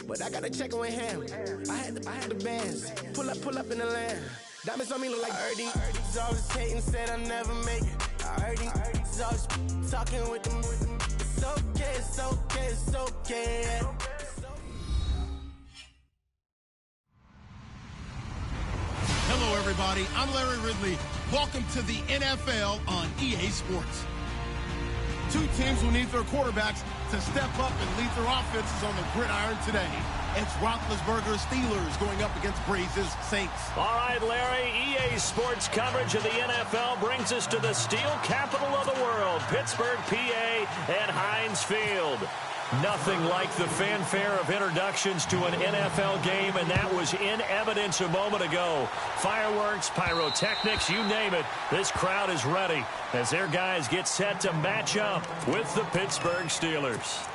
but I got to check with him. I had the bands, pull up in the land. Diamonds on me look like Erdy. Erdy's always hating, said I'll never make it. Erdy's always talking with them. It's okay, it's okay, it's okay. Yeah. Hello, everybody. I'm Larry Ridley. Welcome to the NFL on EA Sports. Two teams will need their quarterbacks to step up and lead their offenses on the gridiron today. It's Roethlisberger's Steelers going up against Brees' Saints. All right, Larry, EA Sports coverage of the NFL brings us to the steel capital of the world, Pittsburgh, PA, at Heinz Field. Nothing like the fanfare of introductions to an NFL game, and that was in evidence a moment ago. Fireworks, pyrotechnics, you name it. This crowd is ready as their guys get set to match up with the Pittsburgh Steelers.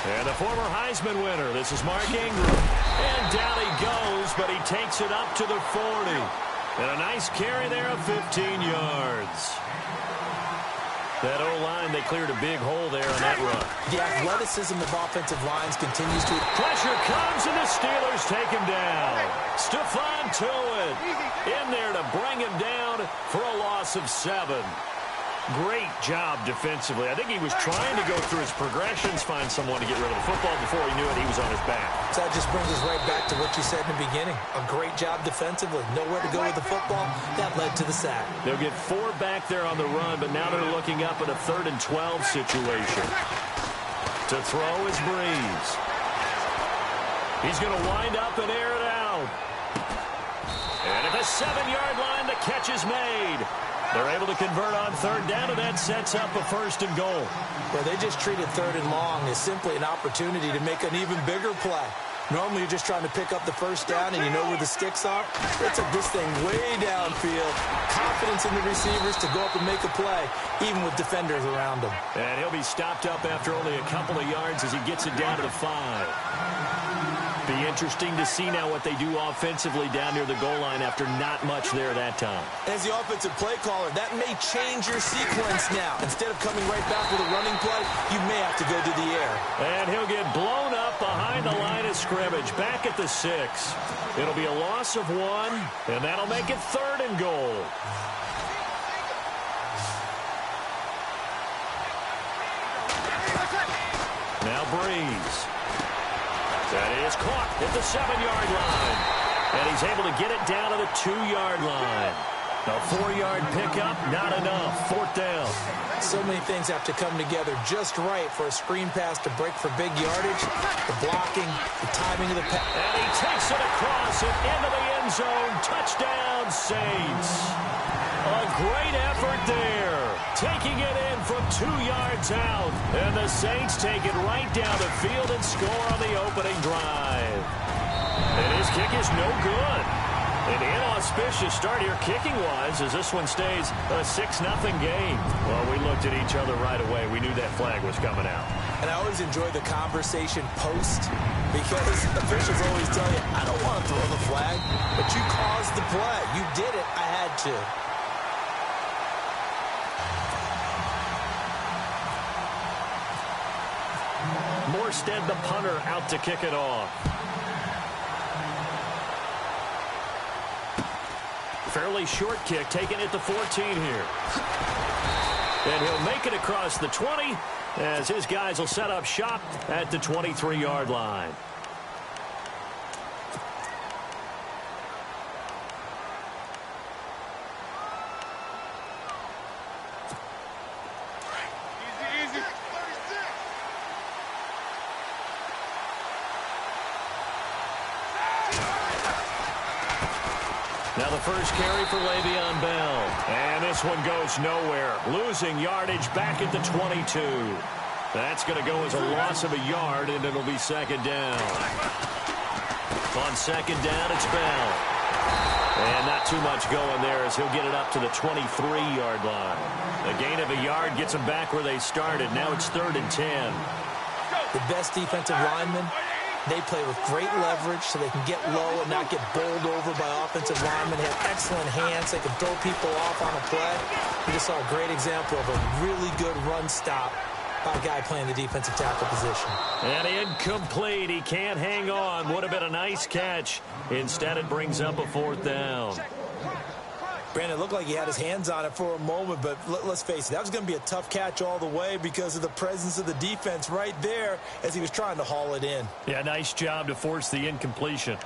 And the former Heisman winner, this is Mark Ingram. And down he goes, but he takes it up to the 40. And a nice carry there of 15 yards. That O-line, they cleared a big hole there on that run. The athleticism of offensive lines continues to... Pressure comes, and the Steelers take him down. Stephon Tuitt in there to bring him down for a loss of 7. Great job defensively. I think he was trying to go through his progressions, find someone to get rid of the football. Before he knew it, he was on his back. So that just brings us right back to what you said in the beginning. A great job defensively. Nowhere to go with the football. That led to the sack. They'll get 4 back there on the run, but now they're looking up at a 3rd and 12 situation. To throw is Brees. He's going to wind up and air it out. And at the 7-yard line, the catch is made. They're able to convert on 3rd down, and that sets up a 1st and goal. Well, they just treated 3rd and long as simply an opportunity to make an even bigger play. Normally, you're just trying to pick up the 1st down, and you know where the sticks are. They took this thing way downfield. Confidence in the receivers to go up and make a play, even with defenders around him. And he'll be stopped up after only a couple of yards as he gets it down to the 5. Be interesting to see now what they do offensively down near the goal line after not much there that time. As the offensive play caller, that may change your sequence now. Instead of coming right back with a running play, you may have to go to the air. And he'll get blown up behind the line of scrimmage, back at the 6. It'll be a loss of 1, and that'll make it 3rd and goal. Now Brees. That is caught at the 7-yard line. And he's able to get it down to the 2-yard line. A 4-yard pickup, not enough. 4th down. So many things have to come together just right for a screen pass to break for big yardage. The blocking, the timing of the pass. And he takes it across and into the end zone. Touchdown, Saints. A great effort there. Taking it in from 2 yards out. And the Saints take it right down the field and score on the opening drive. And his kick is no good. An inauspicious start here kicking-wise as this one stays a 6-0 game. Well, we looked at each other right away. We knew that flag was coming out. And I always enjoy the conversation post because officials always tell you, I don't want to throw the flag, but you caused the play. You did it. I had to. Morstead, the punter, out to kick it off. Fairly short kick, taken at the 14 here. And he'll make it across the 20 as his guys will set up shop at the 23-yard line. Now the first carry for Le'Veon Bell. And this one goes nowhere. Losing yardage back at the 22. That's going to go as a loss of a yard, and it'll be 2nd down. On 2nd down, it's Bell. And not too much going there as he'll get it up to the 23-yard line. A gain of a yard gets them back where they started. Now it's 3rd and 10. The best defensive lineman They play with great leverage so they can get low and not get bowled over by offensive linemen. They have excellent hands. They can throw people off on a play. We just saw a great example of a really good run stop by a guy playing the defensive tackle position. And incomplete. He can't hang on. Would have been a nice catch. Instead, it brings up a 4th down. Brandon, it looked like he had his hands on it for a moment, but let's face it, that was going to be a tough catch all the way because of the presence of the defense right there as he was trying to haul it in. Yeah, nice job to force the incompletion.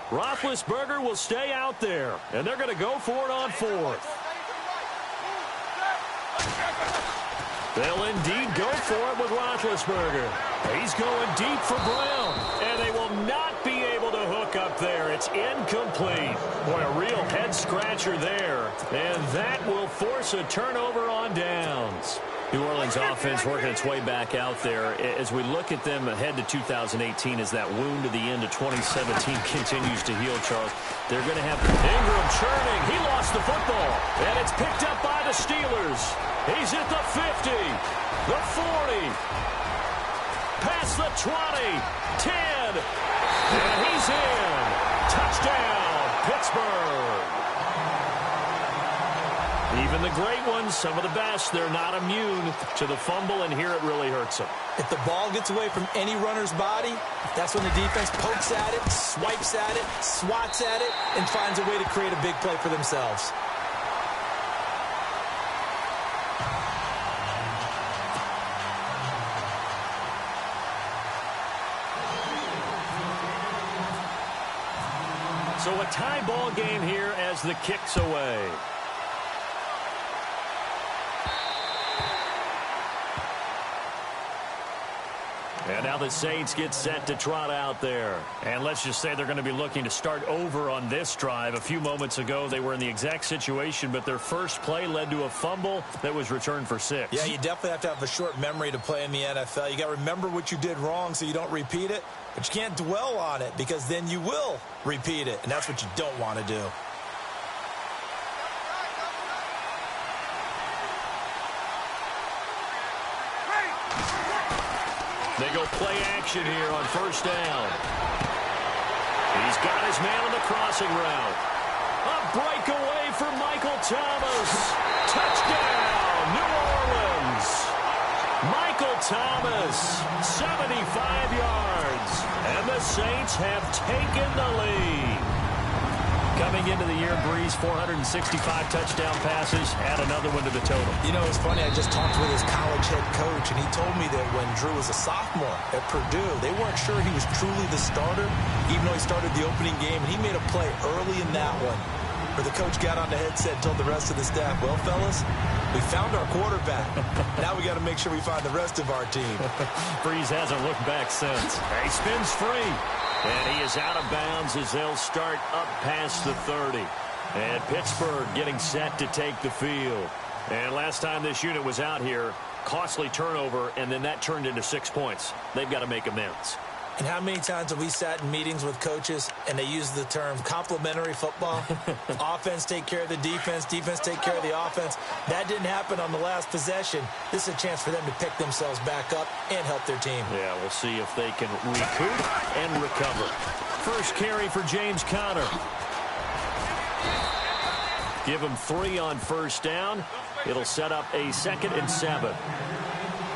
Roethlisberger will stay out there, and they're going to go for it on 4th. They'll indeed go for it with Roethlisberger. He's going deep for Brown, and they will not be able to hook up there. It's incomplete. Boy, a real head-scratcher there, and that will force a turnover on downs. New Orleans offense working its way back out there. As we look at them ahead to 2018, as that wound to the end of 2017 continues to heal, Charles, they're going to have Ingram churning. He lost the football, and it's picked up by the Steelers. He's at the 50, the 40, past the 20, 10, and he's in. Touchdown, Pittsburgh. Even the great ones, some of the best, they're not immune to the fumble, and here it really hurts them. If the ball gets away from any runner's body, that's when the defense pokes at it, swipes at it, swats at it, and finds a way to create a big play for themselves. So a tie ball game here as the kick's away. And now the Saints get set to trot out there. And let's just say they're going to be looking to start over on this drive. A few moments ago, they were in the exact situation, but their first play led to a fumble that was returned for 6. Yeah, you definitely have to have a short memory to play in the NFL. You got to remember what you did wrong so you don't repeat it, but you can't dwell on it because then you will repeat it, and that's what you don't want to do. They go play action here on 1st down. He's got his man on the crossing route. A breakaway for Michael Thomas. Touchdown, New Orleans. Michael Thomas, 75 yards. And the Saints have taken the lead. Coming into the year, Breeze, 465 touchdown passes, add another one to the total. You know, it's funny, I just talked with his college head coach, and he told me that when Drew was a sophomore at Purdue, they weren't sure he was truly the starter, even though he started the opening game, and he made a play early in that one, where the coach got on the headset and told the rest of the staff, well, fellas, we found our quarterback. Now we got to make sure we find the rest of our team. Breeze hasn't looked back since. He spins free. And he is out of bounds as they'll start up past the 30. And Pittsburgh getting set to take the field. And last time this unit was out here, costly turnover, and then that turned into 6 points. They've got to make amends. And how many times have we sat in meetings with coaches and they use the term complementary football? Offense take care of the defense, defense take care of the offense. That didn't happen on the last possession. This is a chance for them to pick themselves back up and help their team. Yeah, we'll see if they can recoup and recover. First carry for James Conner. Give him 3 on 1st down. It'll set up a 2nd and 7.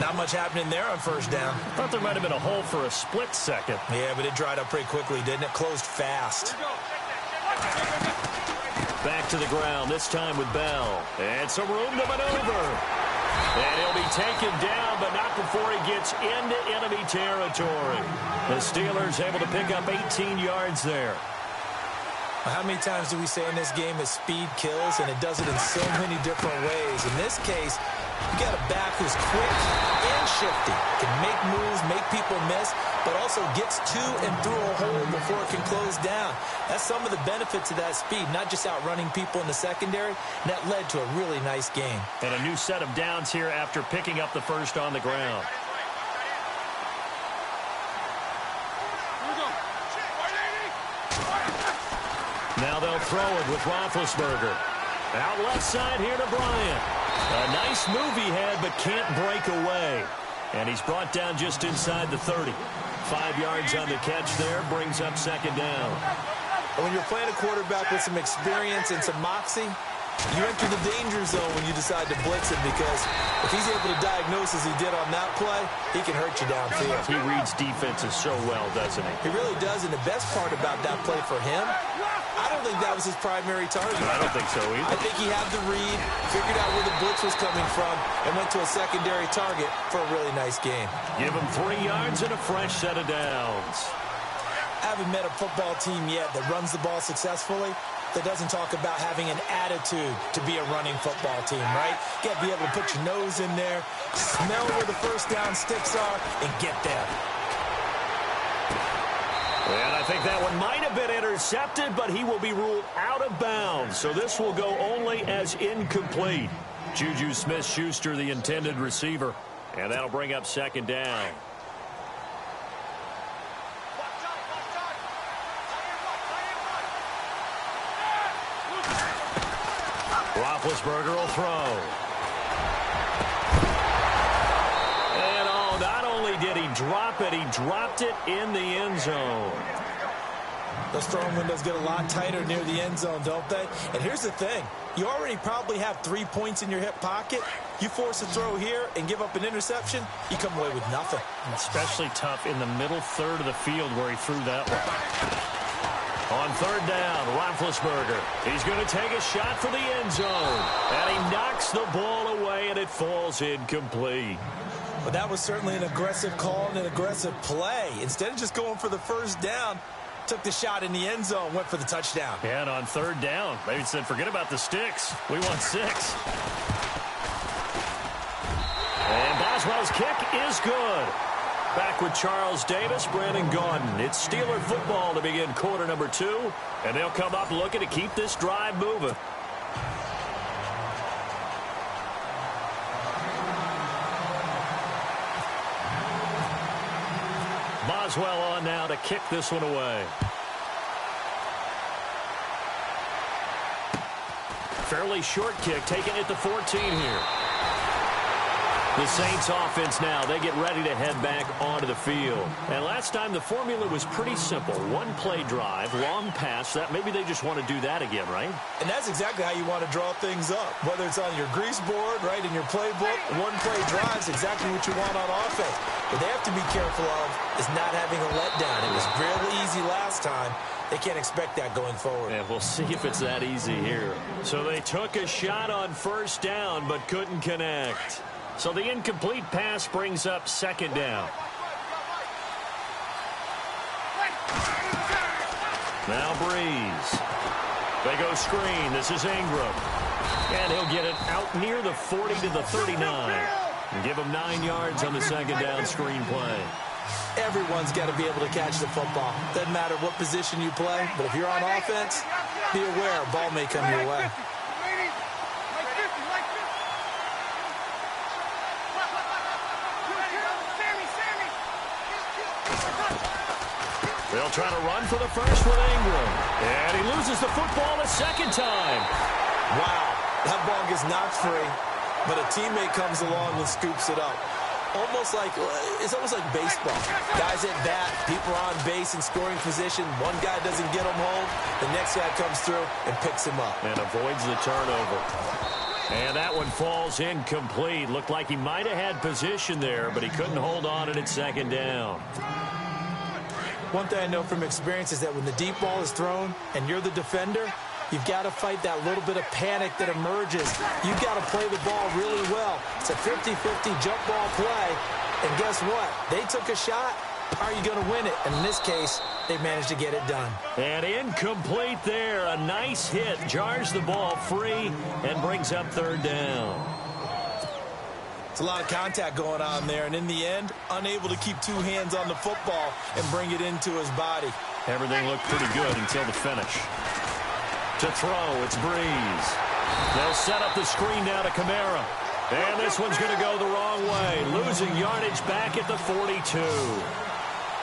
Not much happening there on 1st down. Thought there might have been a hole for a split second. Yeah, but it dried up pretty quickly, didn't it? Closed fast. Back to the ground, this time with Bell. And some room to maneuver. And he'll be taken down, but not before he gets into enemy territory. The Steelers able to pick up 18 yards there. How many times do we say in this game that speed kills, and it does it in so many different ways? In this case, you got a back who's quick and shifty, can make moves, make people miss, but also gets to and through a hole before it can close down. That's some of the benefits of that speed, not just outrunning people in the secondary. And that led to a really nice game. And a new set of downs here after picking up the first on the ground. Now they'll throw it with Roethlisberger. Out left side here to Bryant. A nice move he had, but can't break away. And he's brought down just inside the 30. 5 yards on the catch there, brings up second down. When you're playing a quarterback with some experience and some moxie, you enter the danger zone when you decide to blitz him, because if he's able to diagnose as he did on that play, he can hurt you downfield. He reads defenses so well, doesn't he? He really does, and the best part about that play for him, I don't think that was his primary target. I don't think so either. I think he had the read, figured out where the blitz was coming from, and went to a secondary target for a really nice game. Give him 3 yards and a fresh set of downs. I haven't met a football team yet that runs the ball successfully that doesn't talk about having an attitude to be a running football team, right? You got to be able to put your nose in there, smell where the first down sticks are, and get there. And I think that one might have been intercepted, but he will be ruled out of bounds. So this will go only as incomplete. Juju Smith-Schuster, the intended receiver. And that'll bring up second down. Roethlisberger will throw. And oh, not only did he drop it, he dropped it in the end zone. Those throwing windows get a lot tighter near the end zone, don't they? And here's the thing. You already probably have 3 points in your hip pocket. You force a throw here and give up an interception, you come away with nothing. Especially tough in the middle third of the field where he threw that one. On third down, Roethlisberger. He's going to take a shot for the end zone. And he knocks the ball away, and it falls incomplete. But that was certainly an aggressive call and an aggressive play. Instead of just going for the first down, took the shot in the end zone, went for the touchdown. Yeah, and on third down, they said, forget about the sticks. We want 6. And Boswell's kick is good. Back with Charles Davis, Brandon Gaudin. It's Steeler football to begin quarter number 2, and they'll come up looking to keep this drive moving. Boswell on now to kick this one away. Fairly short kick, taking it to 14 here. The Saints offense now, they get ready to head back onto the field. And last time the formula was pretty simple. 1 play drive, long pass. That maybe they just want to do that again, right? And that's exactly how you want to draw things up. Whether it's on your grease board, right, in your playbook, 1 play drive is exactly what you want on offense. What they have to be careful of is not having a letdown. It was really easy last time. They can't expect that going forward. Yeah, we'll see if it's that easy here. So they took a shot on first down but couldn't connect. So the incomplete pass brings up second down. Now Breeze. They go screen. This is Ingram. And he'll get it out near the 40 to the 39. And give him 9 yards on the second down screen play. Everyone's got to be able to catch the football. Doesn't matter what position you play, but if you're on offense, be aware a ball may come your way. They'll try to run for the first with Ingram. And he loses the football a second time. Wow, that ball gets knocked free, but a teammate comes along and scoops it up. It's almost like baseball. Guys at bat, people are on base in scoring position. One guy doesn't get him home. The next guy comes through and picks him up. And avoids the turnover. And that one falls incomplete. Looked like he might have had position there, but he couldn't hold on at second down. One thing I know from experience is that when the deep ball is thrown and you're the defender, you've got to fight that little bit of panic that emerges. You've got to play the ball really well. It's a 50-50 jump ball play. And guess what? They took a shot. Are you going to win it? And in this case, they managed to get it done. And incomplete there. A nice hit. Jars the ball free and brings up third down. It's a lot of contact going on there, and in the end, unable to keep 2 hands on the football and bring it into his body. Everything looked pretty good until the finish. To throw, it's Breeze. They'll set up the screen now to Kamara. And this one's going to go the wrong way, losing yardage back at the 42.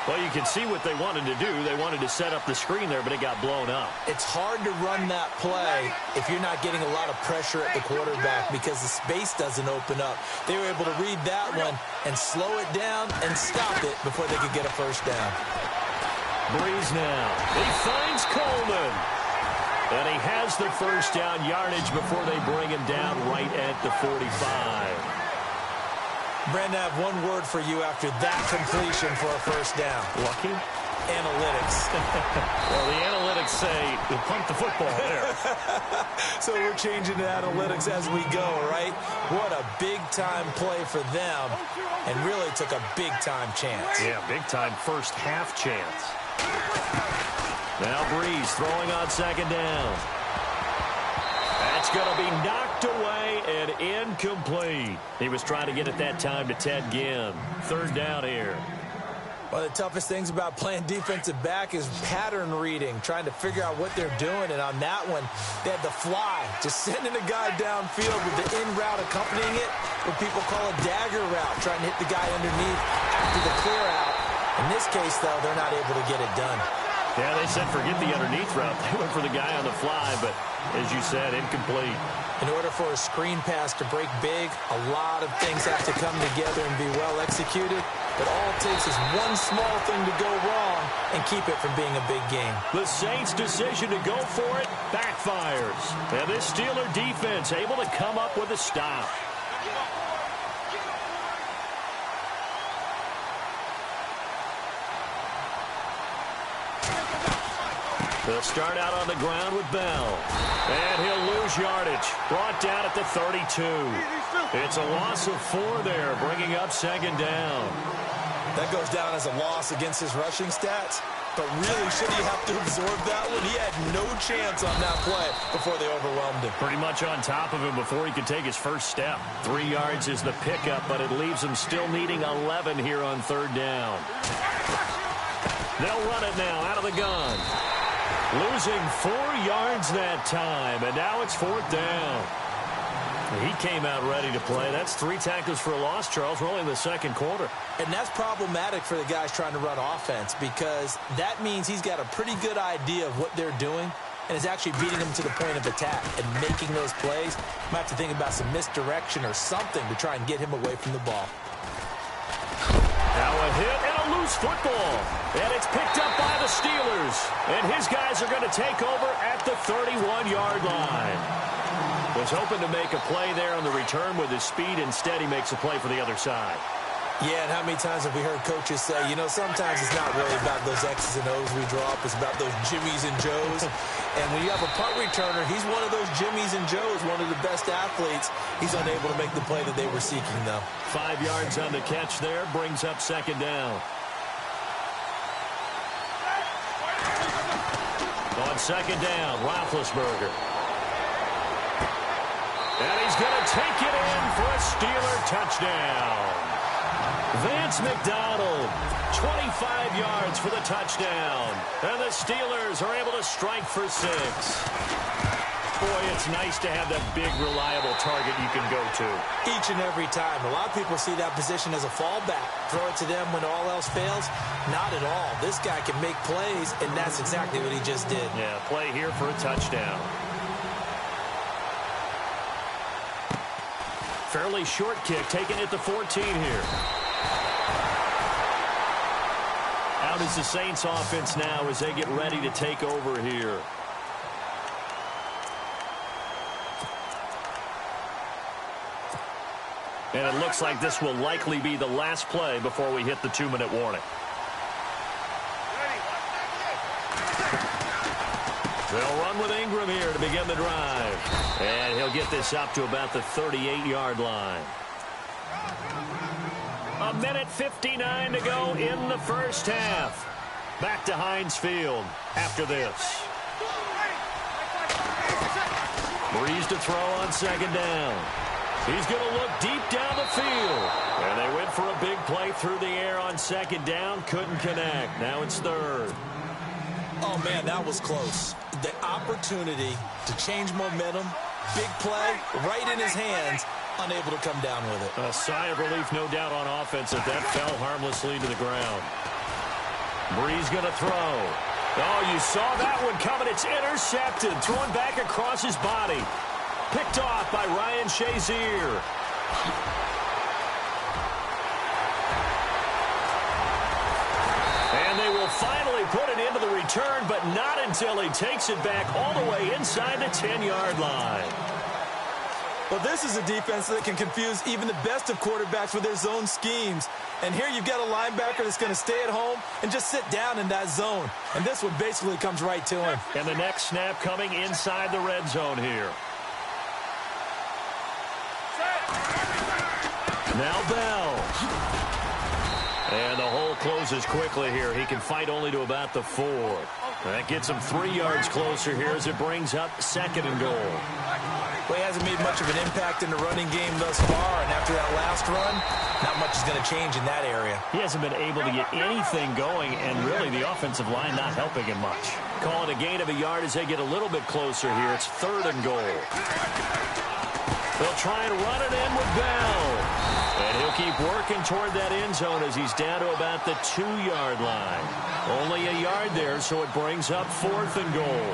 Well, you can see what they wanted to do. They wanted to set up the screen there, but it got blown up. It's hard to run that play if you're not getting a lot of pressure at the quarterback because the space doesn't open up. They were able to read that one and slow it down and stop it before they could get a first down. Breeze now. He finds Coleman. And he has the first down yardage before they bring him down right at the 45. Brandon, I have one word for you after that completion for a first down. Lucky? Analytics. Well, the analytics say to pump the football there. So we're changing to analytics as we go, right? What a big-time play for them, and really took a big-time chance. Yeah, big-time first half chance. Now Breeze throwing on second down. That's going to be knocked away and incomplete. He was trying to get it that time to Ted Ginn. Third down here. One of the toughest things about playing defensive back is pattern reading, trying to figure out what they're doing. And on that one, they had the fly, just sending a guy downfield with the in route accompanying it, what people call a dagger route, trying to hit the guy underneath after the clear out. In this case, though, they're not able to get it done. Yeah, they said forget the underneath route. They went for the guy on the fly, but as you said, incomplete. In order for a screen pass to break big, a lot of things have to come together and be well executed. But all it takes is one small thing to go wrong and keep it from being a big game. The Saints' decision to go for it backfires. And this Steeler defense able to come up with a stop. They'll start out on the ground with Bell. And he'll lose yardage. Brought down at the 32. It's a loss of 4 there, bringing up second down. That goes down as a loss against his rushing stats. But really, should he have to absorb that one? He had no chance on that play before they overwhelmed him. Pretty much on top of him before he could take his first step. 3 yards is the pickup, but it leaves him still needing 11 here on third down. They'll run it now out of the gun. Losing 4 yards that time, and now it's fourth down. He came out ready to play. That's 3 tackles for a loss, Charles. We're only in the second quarter. And that's problematic for the guys trying to run offense because that means he's got a pretty good idea of what they're doing and is actually beating them to the point of attack and making those plays. Might have to think about some misdirection or something to try and get him away from the ball. Now a hit and a loose football. And it's picked up by the Steelers. And his guys are going to take over at the 31-yard line. Was hoping to make a play there on the return with his speed. Instead, he makes a play for the other side. Yeah, and how many times have we heard coaches say, you know, sometimes it's not really about those X's and O's we draw up. It's about those Jimmies and Joes. And when you have a punt returner, he's one of those Jimmies and Joes, one of the best athletes. He's unable to make the play that they were seeking, though. 5 yards on the catch there, brings up second down. On second down, Roethlisberger. And he's going to take it in for a Steeler touchdown. Vance McDonald, 25 yards for the touchdown. And the Steelers are able to strike for 6. Boy, it's nice to have that big, reliable target you can go to. Each and every time. A lot of people see that position as a fallback. Throw it to them when all else fails. Not at all. This guy can make plays, and that's exactly what he just did. Yeah, play here for a touchdown. Fairly short kick, taking it to 14 here. Out is the Saints offense now as they get ready to take over here. And it looks like this will likely be the last play before we hit the 2-minute warning. They'll run with Ingram here to begin the drive. And he'll get this up to about the 38-yard line. 1:59 to go in the first half. Back to Heinz Field after this. Breeze to throw on second down. He's going to look deep down the field. And they went for a big play through the air on second down. Couldn't connect. Now it's third. Oh, man, that was close. The opportunity to change momentum, big play, right in his hands, unable to come down with it. A sigh of relief, no doubt, on offense that fell harmlessly to the ground. Brees going to throw. Oh, you saw that one coming. It's intercepted. Thrown back across his body. Picked off by Ryan Shazier. And they will finally put it into the return, but not until he takes it back all the way inside the 10-yard line. Well, this is a defense that can confuse even the best of quarterbacks with their zone schemes. And here you've got a linebacker that's going to stay at home and just sit down in that zone. And this one basically comes right to him. And the next snap coming inside the red zone here. Now Bell. And the hole closes quickly here. He can fight only to about the 4. That gets him 3 yards closer here as it brings up 2nd and goal. Well, he hasn't made much of an impact in the running game thus far, and after that last run, not much is going to change in that area. He hasn't been able to get anything going, and really the offensive line not helping him much. Call it a gain of a yard as they get a little bit closer here. It's 3rd and goal. They'll try and run it in with Bell. And he'll keep working toward that end zone as he's down to about the 2-yard line. Only a yard there, so it brings up 4th and goal.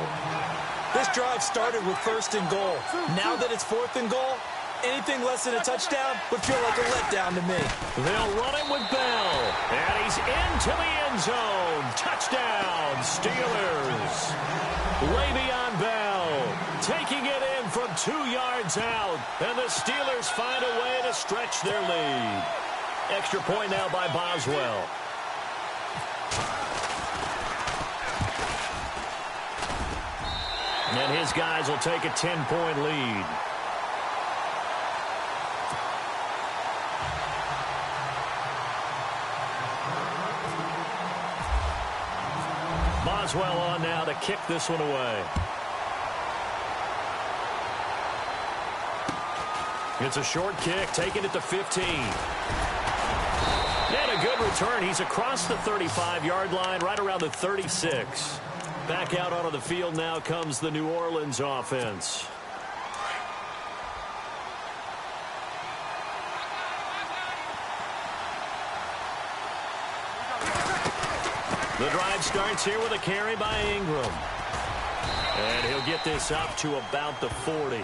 This drive started with 1st and goal. Now that it's 4th and goal, anything less than a touchdown would feel like a letdown to me. They'll run him with Bell. And he's into the end zone. Touchdown, Steelers. Le'Veon Bell taking it in from 2 yards out. And the Steelers find a way to stretch their lead. Extra point now by Boswell. And his guys will take a 10-point lead. Boswell on now to kick this one away. It's a short kick, taking it to 15. And a good return. He's across the 35-yard line, right around the 36. Back out onto the field now comes the New Orleans offense. The drive starts here with a carry by Ingram. And he'll get this up to about the 40.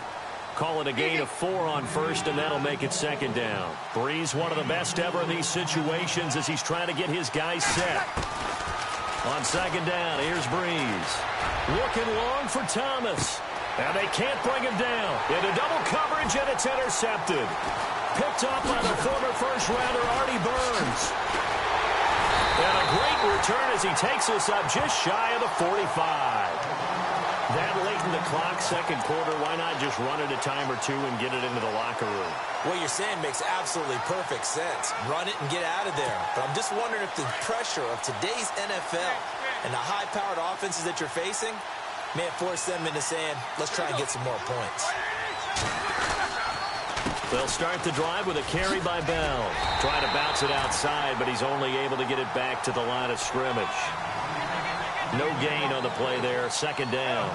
Call it a gain of 4 on 1st, and that'll make it 2nd down. Brees, one of the best ever in these situations as he's trying to get his guys set. On 2nd down, here's Brees. Looking long for Thomas. And they can't bring him down. Into double coverage, and it's intercepted. Picked up by the former first-rounder, Artie Burns. And a great return as he takes us up just shy of the 45. That late in the clock, 2nd quarter, why not just run it a time or 2 and get it into the locker room? What you're saying makes absolutely perfect sense. Run it and get out of there. But I'm just wondering if the pressure of today's NFL and the high-powered offenses that you're facing may have forced them into saying, let's try and get some more points. They'll start the drive with a carry by Bell. Trying to bounce it outside, but he's only able to get it back to the line of scrimmage. No gain on the play there, 2nd down.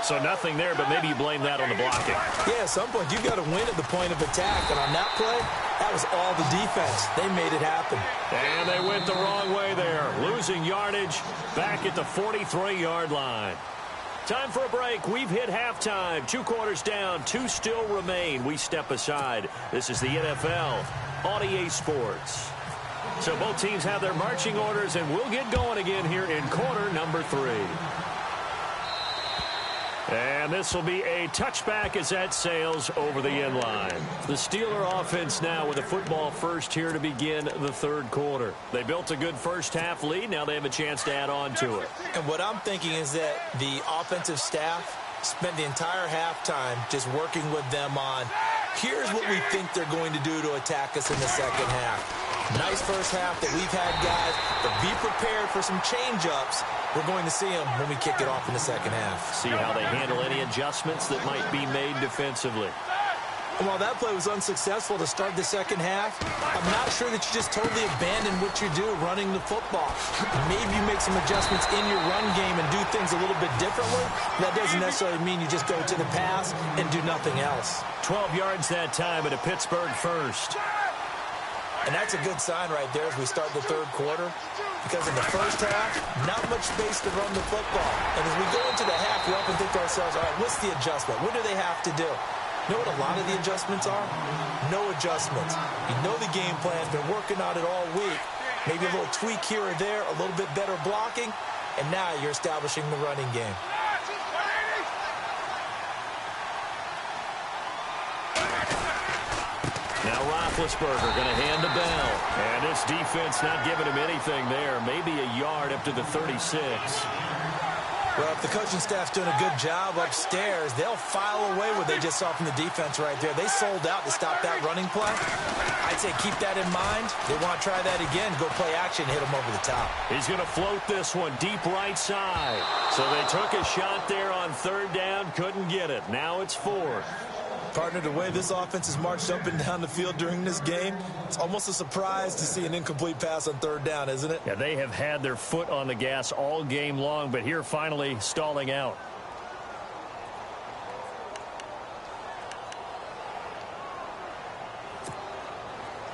So nothing there, but maybe you blame that on the blocking. Yeah, at some point, you've got to win at the point of attack. And on that play, that was all the defense. They made it happen. And they went the wrong way there. Losing yardage back at the 43-yard line. Time for a break. We've hit halftime. 2 quarters down. 2 still remain. We step aside. This is the NFL on EA Sports. So both teams have their marching orders, and we'll get going again here in quarter number 3. And this will be a touchback as that sails over the end line. The Steeler offense now with a football first here to begin the 3rd quarter. They built a good first-half lead. Now they have a chance to add on to it. And what I'm thinking is that the offensive staff spent the entire halftime just working with them on, here's what we think they're going to do to attack us in the 2nd half. Nice first half that we've had, guys, but be prepared for some change-ups. We're going to see them when we kick it off in the 2nd half. See how they handle any adjustments that might be made defensively. And while that play was unsuccessful to start the 2nd half, I'm not sure that you just totally abandon what you do running the football. Maybe you make some adjustments in your run game and do things a little bit differently. That doesn't necessarily mean you just go to the pass and do nothing else. 12 yards that time at a Pittsburgh first. And that's a good sign right there as we start the third quarter. Because in the first half, not much space to run the football. And as we go into the half, we often think to ourselves, all right, what's the adjustment? What do they have to do? You know what a lot of the adjustments are? No adjustments. You know the game plan, been working on it all week. Maybe a little tweak here or there, a little bit better blocking, and now you're establishing the running game. Now Roethlisberger going to hand to Bell. And this defense not giving him anything there. Maybe a yard up to the 36. Well, if the coaching staff's doing a good job upstairs, they'll file away what they just saw from the defense right there. They sold out to stop that running play. I'd say keep that in mind. They want to try that again, go play action, hit them over the top. He's going to float this one deep right side. So they took a shot there on third down, couldn't get it. Now it's fourth. Partner, the way this offense has marched up and down the field during this game, it's almost a surprise to see an incomplete pass on third down, isn't it? Yeah, they have had their foot on the gas all game long, but here finally stalling out.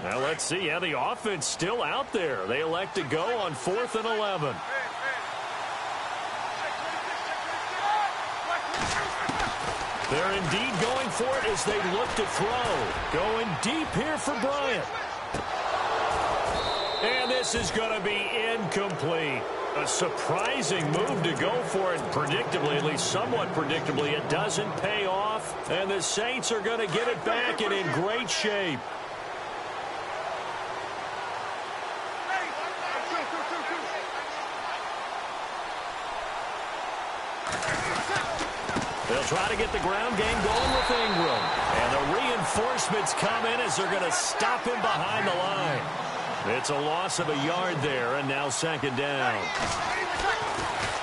Now let's see how the offense still out there. They elect to go on 4th and 11. They're indeed going for it as they look to throw. Going deep here for Bryant. And this is going to be incomplete. A surprising move to go for it. Predictably, at least somewhat predictably, it doesn't pay off. And the Saints are going to get it back and in great shape. They'll try to get the ground game going with Ingram. And the reinforcements come in as they're going to stop him behind the line. It's a loss of a yard there, and now second down.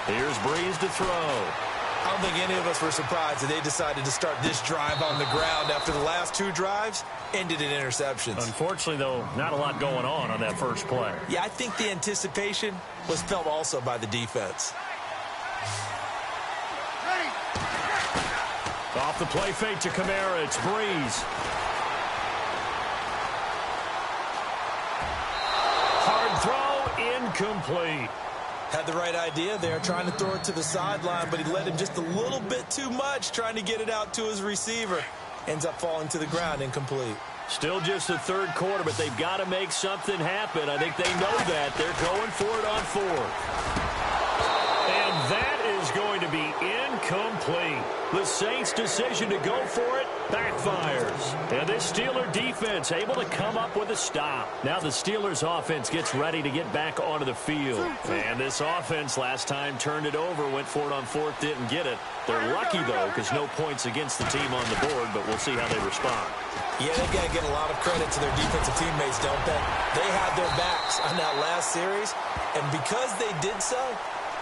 Here's Breeze to throw. I don't think any of us were surprised that they decided to start this drive on the ground after the last two drives ended in interceptions. Unfortunately, though, not a lot going on that first play. Yeah, I think the anticipation was felt also by the defense. Off the play fake to Kamara, it's Breeze. Hard throw, incomplete. Had the right idea there, trying to throw it to the sideline, but he led him just a little bit too much, trying to get it out to his receiver. Ends up falling to the ground, incomplete. Still just the third quarter, but they've got to make something happen. I think they know that. They're going for it on fourth. And that is going to be incomplete. The Saints' decision to go for it backfires. And this Steeler defense able to come up with a stop. Now the Steelers' offense gets ready to get back onto the field. And this offense last time turned it over, went for it on fourth, didn't get it. They're lucky, though, because no points against the team on the board, but we'll see how they respond. Yeah, they got to get a lot of credit to their defensive teammates, don't they? They had their backs on that last series, and because they did so,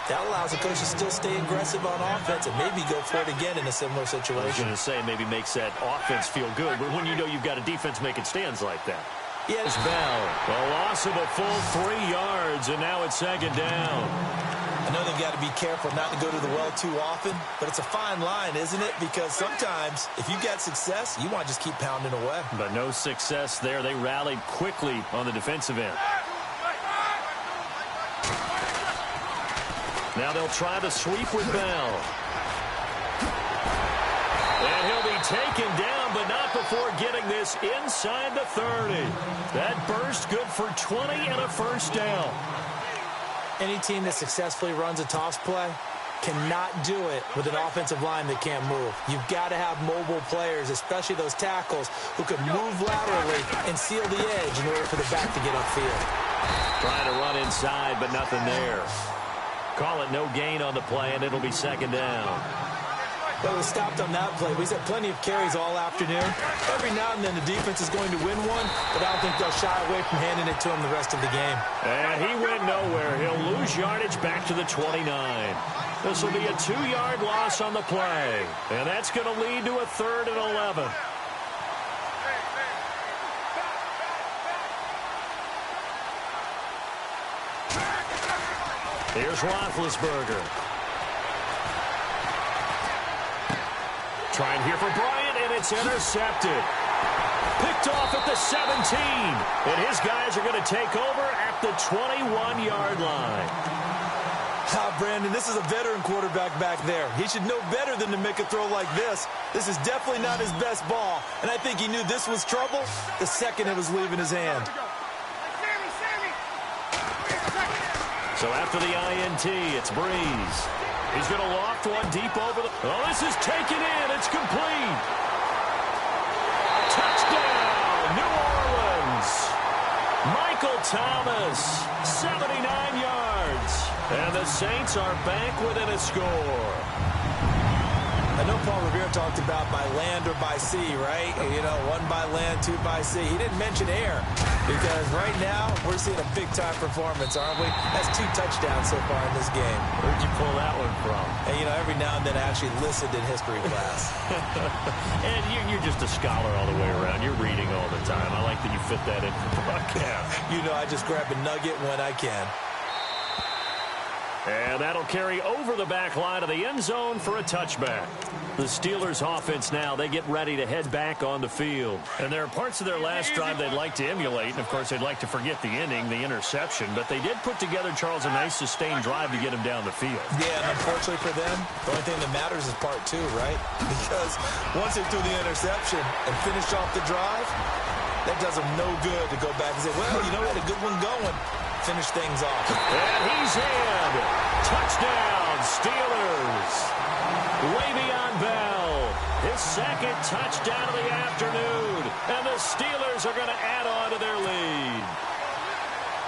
that allows the coach to still stay aggressive on offense and maybe go for it again in a similar situation. I was going to say maybe makes that offense feel good, but when you know you've got a defense making stands like that. Yeah, it's Bell. A loss of a full 3 yards, and now it's second down. I know they've got to be careful not to go to the well too often, but it's a fine line, isn't it? Because sometimes if you get success, you want to just keep pounding away. But no success there. They rallied quickly on the defensive end. Now they'll try the sweep with Bell. And he'll be taken down, but not before getting this inside the 30. That burst good for 20 and a first down. Any team that successfully runs a toss play cannot do it with an offensive line that can't move. You've got to have mobile players, especially those tackles, who can move laterally and seal the edge in order for the back to get upfield. Trying to run inside, but nothing there. Call it no gain on the play, and it'll be second down. Well, we stopped on that play. We've had plenty of carries all afternoon. Every now and then the defense is going to win one, but I don't think they'll shy away from handing it to him the rest of the game. And he went nowhere. He'll lose yardage back to the 29. This will be a 2-yard loss on the play, and that's going to lead to a 3rd and 11. Here's Roethlisberger. Trying here for Bryant, and it's intercepted. Picked off at the 17. And his guys are going to take over at the 21-yard line. Brandon, this is a veteran quarterback back there. He should know better than to make a throw like this. This is definitely not his best ball. And I think he knew this was trouble the second it was leaving his hand. So after the INT, it's Breeze. He's going to loft one deep over the... Oh, this is taken in. It's complete. Touchdown, New Orleans. Michael Thomas, 79 yards. And the Saints are back within a score. I know Paul Revere talked about by land or by sea, right? You know, one by land, two by sea. He didn't mention air because right now we're seeing a big-time performance, aren't we? That's 2 touchdowns so far in this game. Where'd you pull that one from? And, you know, every now and then I actually listened in history class. And you're just a scholar all the way around. You're reading all the time. I like that you fit that in for broadcast. You know, I just grab a nugget when I can. And that'll carry over the back line of the end zone for a touchback. The Steelers offense now, they get ready to head back on the field. And there are parts of their last drive they'd like to emulate. And, of course, they'd like to forget the inning, the interception. But they did put together, Charles, a nice sustained drive to get him down the field. Yeah, and unfortunately for them, the only thing that matters is part 2, right? Because once they threw the interception and finished off the drive, that does them no good to go back and say, well, you know, we had a good one going. Finish things off. And he's in. Touchdown, Steelers. Le'Veon Bell, his second touchdown of the afternoon. And the Steelers are going to add on to their lead.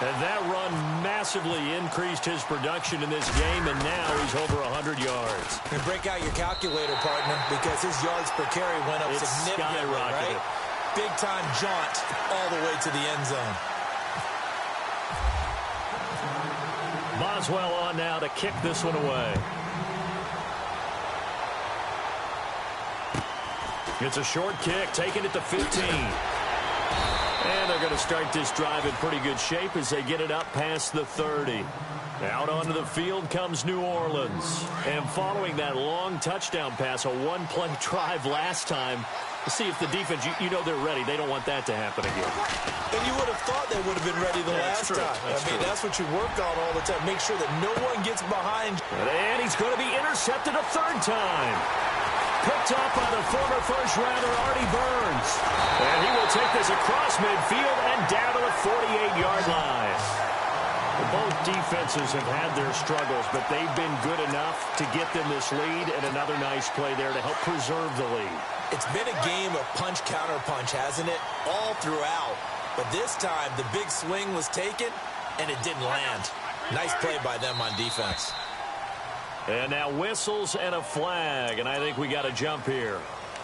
And that run massively increased his production in this game, and now he's over 100 yards. And break out your calculator, partner, because his yards per carry went up significantly, right? Big-time jaunt all the way to the end zone. Boswell on now to kick this one away. It's a short kick, taking it to 15. And they're going to start this drive in pretty good shape as they get it up past the 30. Out onto the field comes New Orleans. And following that long touchdown pass, a one-play drive last time, to see if the defense, you know they're ready. They don't want that to happen again. And you would have thought they would have been ready the last time. That's what you work on all the time. Make sure that no one gets behind. And he's going to be intercepted a third time. Picked up by the former first-rounder Artie Burns. And he will take this across midfield and down to the 48-yard line. Both defenses have had their struggles, but they've been good enough to get them this lead, and another nice play there to help preserve the lead. It's been a game of punch-counter-punch, hasn't it? All throughout. But this time, the big swing was taken, and it didn't land. Nice play by them on defense. And now whistles and a flag, and I think we got a jump here.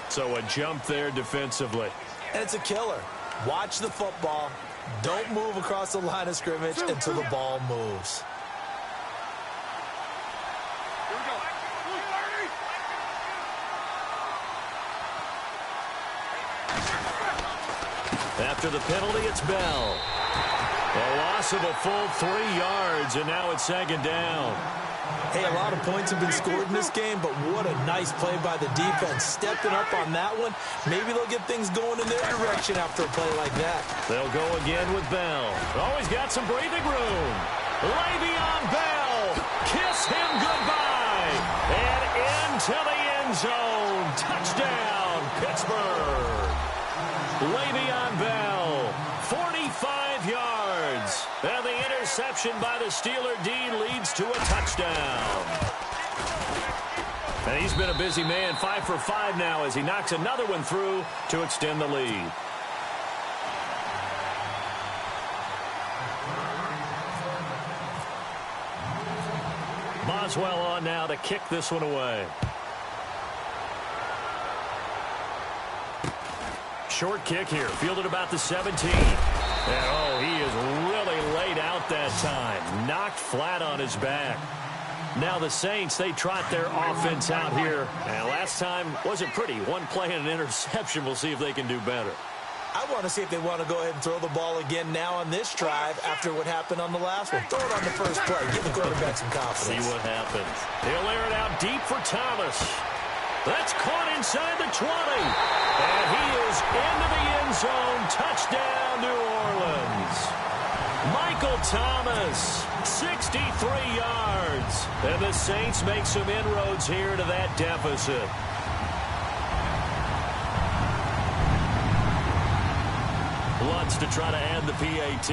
So a jump there defensively. And it's a killer. Watch the football. Don't move across the line of scrimmage until the ball moves. After the penalty, it's Bell. A loss of a full 3 yards, and now it's second down. Hey, a lot of points have been scored in this game, but what a nice play by the defense. Stepping up on that one, maybe they'll get things going in their direction after a play like that. They'll go again with Bell. Always got some breathing room. Le'Veon Bell, kiss him goodbye. And into the end zone. Touchdown, Pittsburgh. Le'Veon Bell, 45 yards. And the interception by the Steeler D leads to a touchdown. And he's been a busy man, 5 for 5 now as he knocks another one through to extend the lead. Boswell on now to kick this one away. Short kick here, fielded about the 17. And, oh, he is really laid out that time. Knocked flat on his back. Now the Saints, they trot their offense out here. And last time wasn't pretty. One play and an interception. We'll see if they can do better. I want to see if they want to go ahead and throw the ball again now on this drive after what happened on the last one. Throw it on the first play. Give the quarterback some confidence. See what happens. He'll air it out deep for Thomas. That's caught inside the 20. And he is into the end zone. Touchdown, New Orleans. Michael Thomas, 63 yards. And the Saints make some inroads here to that deficit. Lutz to try to add the PAT.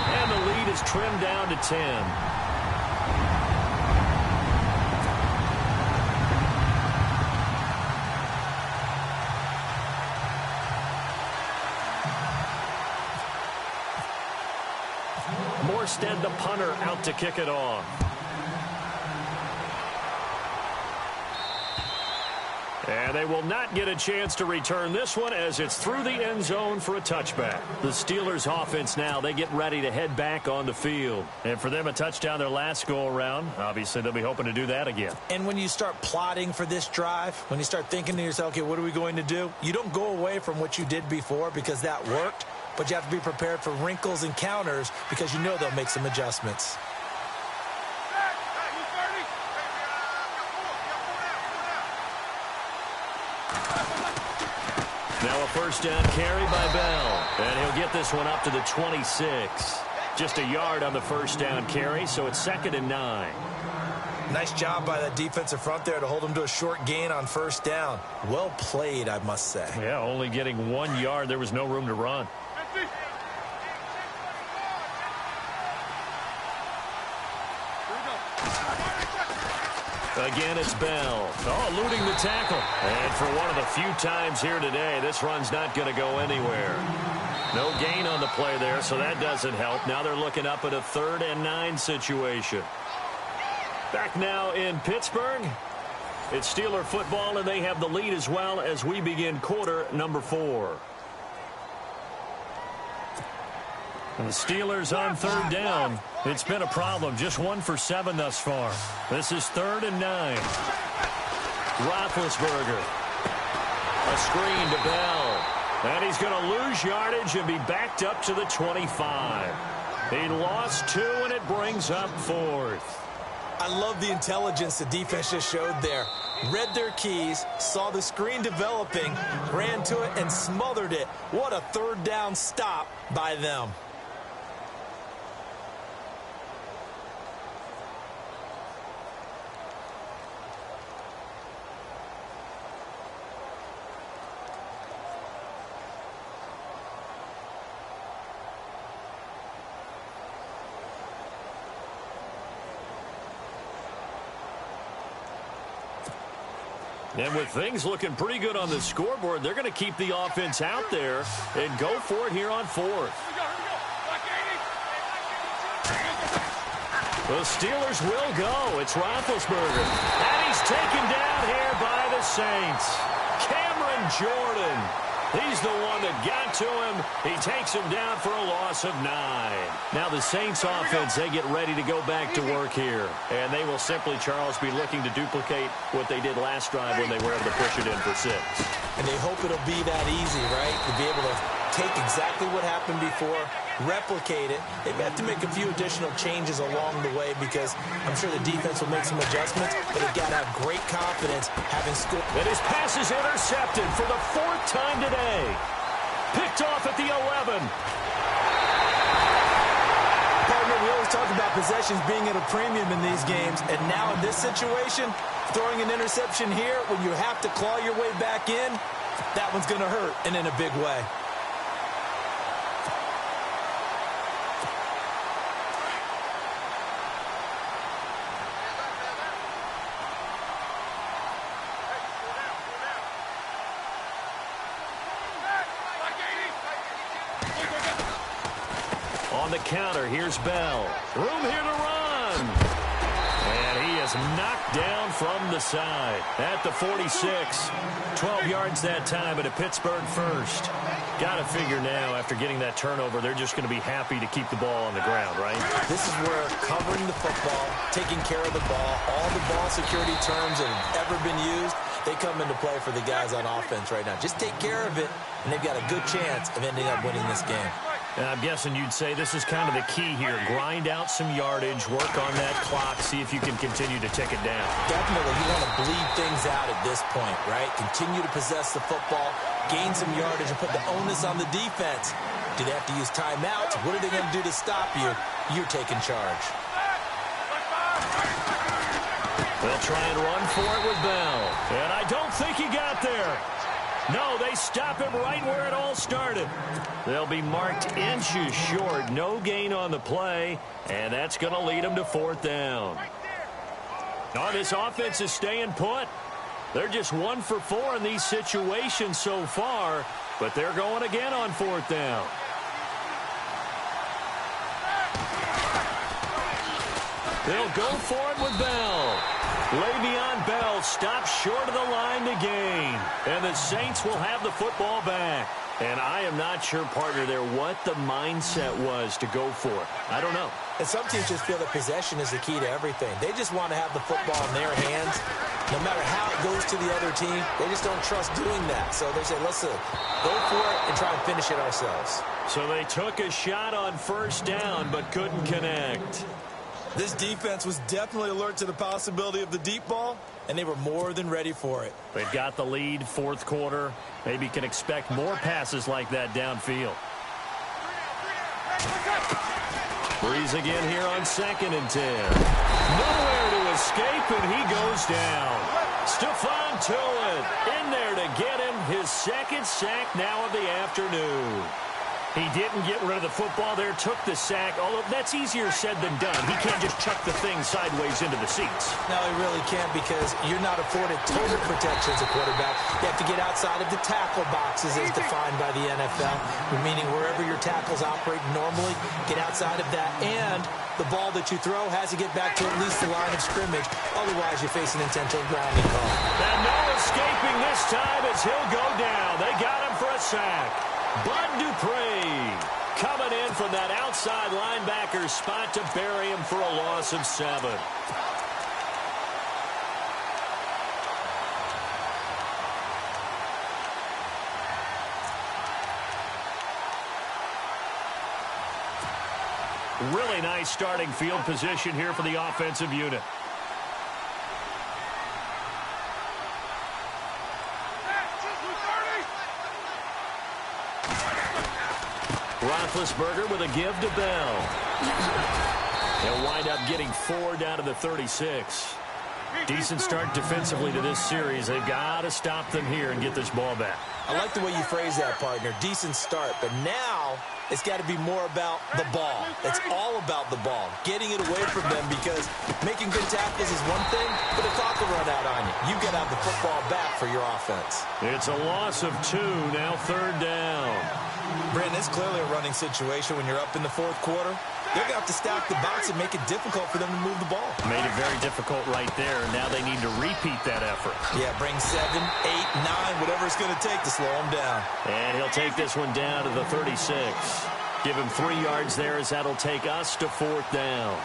And the lead is trimmed down to 10. Morstead, the punter, out to kick it off. And they will not get a chance to return this one as it's through the end zone for a touchback. The Steelers offense now, they get ready to head back on the field. And for them, a touchdown their last go-around. Obviously, they'll be hoping to do that again. And when you start plotting for this drive, when you start thinking to yourself, okay, what are we going to do? You don't go away from what you did before because that worked, but you have to be prepared for wrinkles and counters because you know they'll make some adjustments. Now a first down carry by Bell. And he'll get this one up to the 26. Just a yard on the first down carry, so it's 2nd and 9. Nice job by that defensive front there to hold him to a short gain on first down. Well played, I must say. Yeah, only getting 1 yard. There was no room to run. Again, it's Bell. Oh, eluding the tackle. And for one of the few times here today, this run's not going to go anywhere. No gain on the play there, so that doesn't help. Now they're looking up at a 3rd and 9 situation. Back now in Pittsburgh. It's Steeler football, and they have the lead as well as we begin quarter number 4. And the Steelers on 3rd down. It's been a problem. Just 1 for 7 thus far. This is 3rd and 9. Roethlisberger. A screen to Bell. And he's going to lose yardage and be backed up to the 25. He lost 2, and it brings up 4th. I love the intelligence the defense just showed there. Read their keys, saw the screen developing, ran to it, and smothered it. What a 3rd down stop by them. And with things looking pretty good on the scoreboard, they're going to keep the offense out there and go for it here on 4th. The Steelers will go. It's Roethlisberger. And he's taken down here by the Saints. Cameron Jordan. He's the one that got to him. He takes him down for a loss of 9. Now the Saints offense, they get ready to go back to work here. And they will simply, Charles, be looking to duplicate what they did last drive when they were able to push it in for 6. And they hope it'll be that easy, right? To be able to take exactly what happened before, replicate it. They have to make a few additional changes along the way because I'm sure the defense will make some adjustments, but they've got to have great confidence having scored. And his pass is intercepted for the 4th time today. Picked off at the 11. Partner, we always talk about possessions being at a premium in these games, and now in this situation, throwing an interception here when you have to claw your way back in, that one's going to hurt, and in a big way. On the counter, here's Bell. Room here to run. And he is knocked down from the side at the 46. 12 yards that time, and a Pittsburgh first. Got to figure now, after getting that turnover, they're just going to be happy to keep the ball on the ground, right? This is where covering the football, taking care of the ball, all the ball security terms that have ever been used, they come into play for the guys on offense right now. Just take care of it, and they've got a good chance of ending up winning this game. And I'm guessing you'd say this is kind of the key here. Grind out some yardage, work on that clock, see if you can continue to tick it down. Definitely. You want to bleed things out at this point, right? Continue to possess the football, gain some yardage, and put the onus on the defense. Do they have to use timeouts? What are they going to do to stop you? You're taking charge. They'll try and run for it with Bell. And I don't think he got there. No, they stop him right where it all started. They'll be marked inches short. No gain on the play, and that's going to lead them to 4th down. Oh, this offense is staying put. They're just 1 for 4 in these situations so far, but they're going again on 4th down. They'll go for it with Bell. Le'Veon Bell stops short of the line to gain. And the Saints will have the football back. And I am not sure, partner, there what the mindset was to go for it. I don't know. And some teams just feel that possession is the key to everything. They just want to have the football in their hands. No matter how it goes to the other team, they just don't trust doing that. So they say, listen, go for it and try and finish it ourselves. So they took a shot on 1st down but couldn't connect. This defense was definitely alert to the possibility of the deep ball, and they were more than ready for it. They've got the lead, 4th quarter. Maybe can expect more passes like that downfield. Breeze again here on 2nd and 10. Nowhere to escape, and he goes down. Stephon Tuitt in there to get him his 2nd sack now of the afternoon. He didn't get rid of the football there, took the sack, although that's easier said than done. He can't just chuck the thing sideways into the seats. No, he really can't because you're not afforded total protection as a quarterback. You have to get outside of the tackle boxes as defined by the NFL, meaning wherever your tackles operate normally, get outside of that, and the ball that you throw has to get back to at least the line of scrimmage. Otherwise, you face an intentional grounding call. And no escaping this time as he'll go down. They got him for a sack. Bud Dupree coming in from that outside linebacker spot to bury him for a loss of 7. Really nice starting field position here for the offensive unit. Roethlisberger with a give to Bell. They'll wind up getting 4 down to the 36. Decent start defensively to this series. They've got to stop them here and get this ball back. I like the way you phrase that, partner. Decent start, but now it's got to be more about the ball. It's all about the ball, getting it away from them, because making good tackles is one thing, but the clock will run out on you. You've got to have the football back for your offense. It's a loss of 2, now 3rd down. Brandon, it's clearly a running situation when you're up in the 4th quarter. They're going to have to stack the box and make it difficult for them to move the ball. Made it very difficult right there, and now they need to repeat that effort. Yeah, bring 7, 8, 9, whatever it's going to take to slow them down. And he'll take this one down to the 36. Give him 3 yards there as that'll take us to 4th down.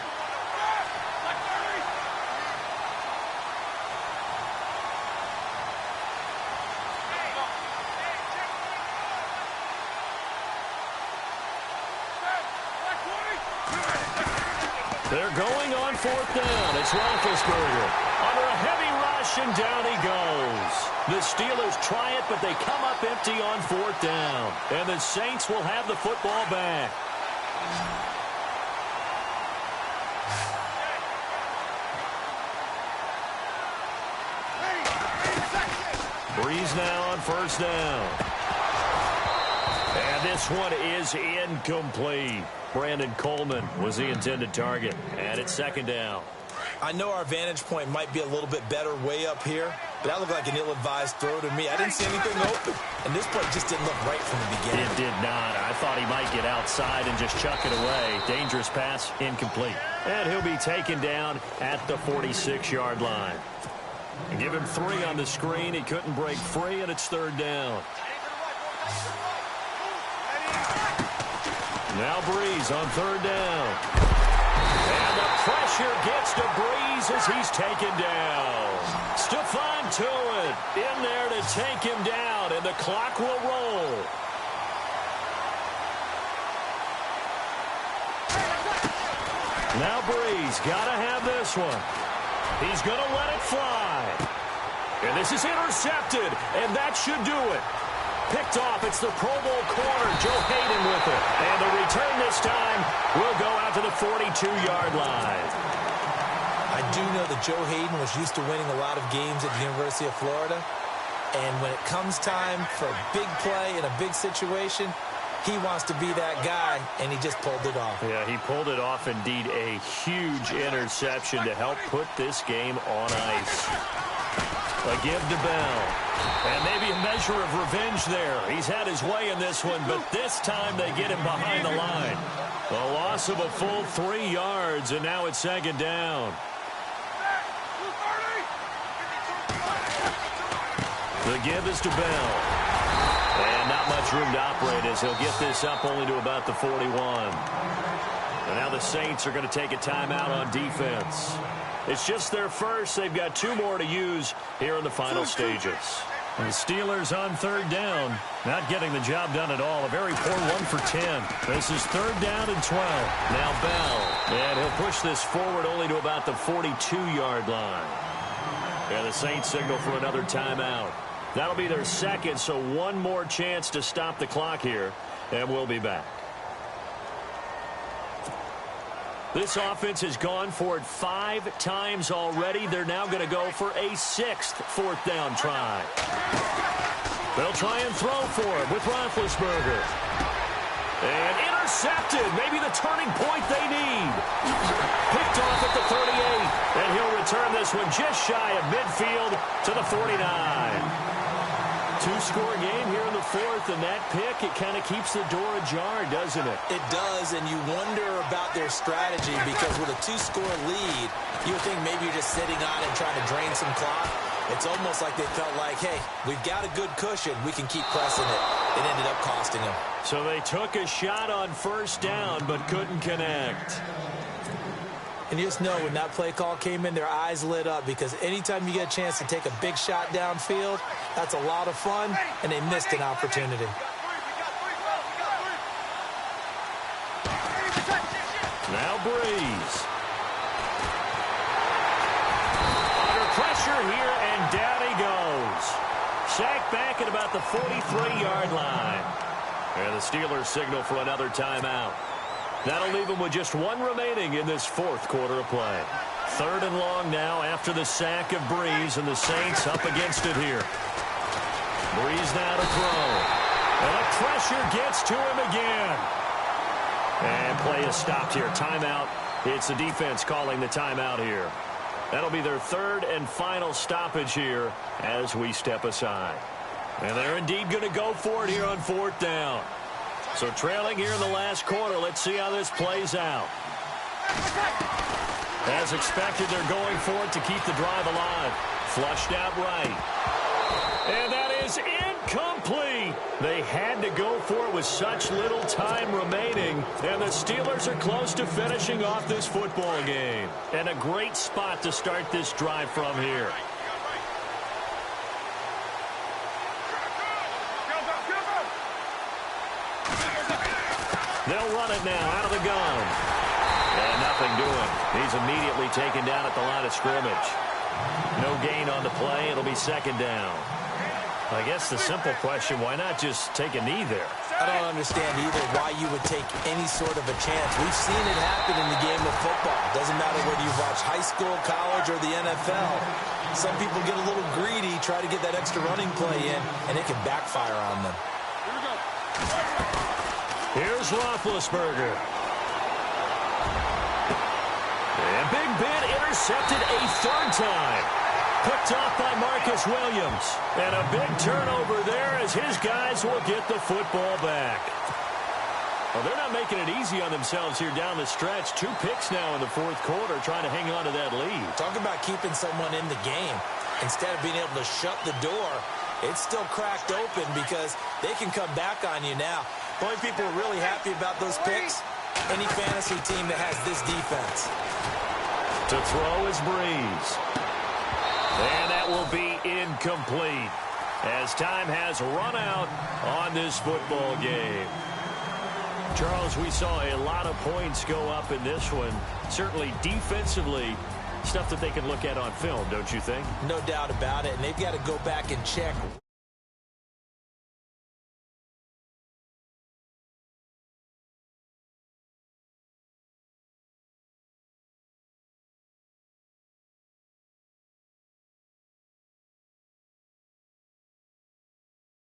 They're going on 4th down. It's Roethlisberger. Under a heavy rush, and down he goes. The Steelers try it, but they come up empty on 4th down. And the Saints will have the football back. Breeze now on 1st down. And this one is incomplete. Brandon Coleman was the intended target. And it's 2nd down. I know our vantage point might be a little bit better way up here, but that looked like an ill-advised throw to me. I didn't see anything open. And this play just didn't look right from the beginning. It did not. I thought he might get outside and just chuck it away. Dangerous pass, incomplete. And he'll be taken down at the 46-yard line. And give him 3 on the screen. He couldn't break free, and it's 3rd down. Now Breeze on 3rd down. And the pressure gets to Breeze as he's taken down. Stephon Tuitt in there to take him down, and the clock will roll. Now Breeze got to have this one. He's going to let it fly. And this is intercepted, and that should do it. Picked off. It's the Pro Bowl corner, Joe Hayden with it. And the return this time will go out to the 42-yard line. I do know that Joe Hayden was used to winning a lot of games at the University of Florida. And when it comes time for a big play in a big situation, he wants to be that guy, and he just pulled it off. Yeah, he pulled it off, indeed, a huge interception to help put this game on ice. A give to Bell. And maybe a measure of revenge there. He's had his way in this one, but this time they get him behind the line. A loss of a full 3 yards, and now it's second down. The give is to Bell. And not much room to operate as he'll get this up only to about the 41. And now the Saints are going to take a timeout on defense. It's just their first. They've got 2 more to use here in the final stages. And the Steelers on third down, not getting the job done at all. A very poor 1 for 10. This is third down and 12. Now Bell. And he'll push this forward only to about the 42-yard line. And the Saints signal for another timeout. That'll be their second, so one more chance to stop the clock here, and we'll be back. This offense has gone for it 5 times already. They're now going to go for a 6th fourth down try. They'll try and throw for it with Roethlisberger. And intercepted. Maybe the turning point they need. Picked off at the 38. And he'll return this one just shy of midfield to the 49. 2-score game here in the fourth, and that pick, it kind of keeps the door ajar, doesn't it? It does, and you wonder about their strategy because with a 2-score lead, you would think maybe you're just sitting on it trying to drain some clock. It's almost like they felt like, hey, we've got a good cushion. We can keep pressing it. It ended up costing them. So they took a shot on first down but couldn't connect. And you just know when that play call came in, their eyes lit up because anytime you get a chance to take a big shot downfield, that's a lot of fun, and they missed an opportunity. Now Breeze. Under pressure here, and down he goes. Sacked back at about the 43-yard line. And the Steelers signal for another timeout. That'll leave them with just 1 remaining in this fourth quarter of play. Third and long now after the sack of Breeze, and the Saints up against it here. Breeze now to throw. And the pressure gets to him again. And play is stopped here. Timeout. It's the defense calling the timeout here. That'll be their third and final stoppage here as we step aside. And they're indeed going to go for it here on fourth down. So trailing here in the last quarter, let's see how this plays out. As expected, they're going for it to keep the drive alive. Flushed out right. And that is incomplete. They had to go for it with such little time remaining. And the Steelers are close to finishing off this football game. And a great spot to start this drive from here. They'll run it now out of the gun. And nothing doing. He's immediately taken down at the line of scrimmage. No gain on the play. It'll be second down. I guess the simple question, why not just take a knee there? I don't understand either why you would take any sort of a chance. We've seen it happen in the game of football. Doesn't matter whether you watch high school, college, or the NFL. Some people get a little greedy, try to get that extra running play in, and it can backfire on them. Here we go. Here's Roethlisberger. And Big Ben intercepted a third time. Picked off by Marcus Williams. And a big turnover there as his guys will get the football back. Well, they're not making it easy on themselves here down the stretch. 2 picks now in the fourth quarter trying to hang on to that lead. Talk about keeping someone in the game. Instead of being able to shut the door, it's still cracked open because they can come back on you now. The only people who are really happy about those picks, any fantasy team that has this defense. To throw is Breeze. And that will be incomplete as time has run out on this football game. Charles, we saw a lot of points go up in this one. Certainly defensively, stuff that they can look at on film, don't you think? No doubt about it, and they've got to go back and check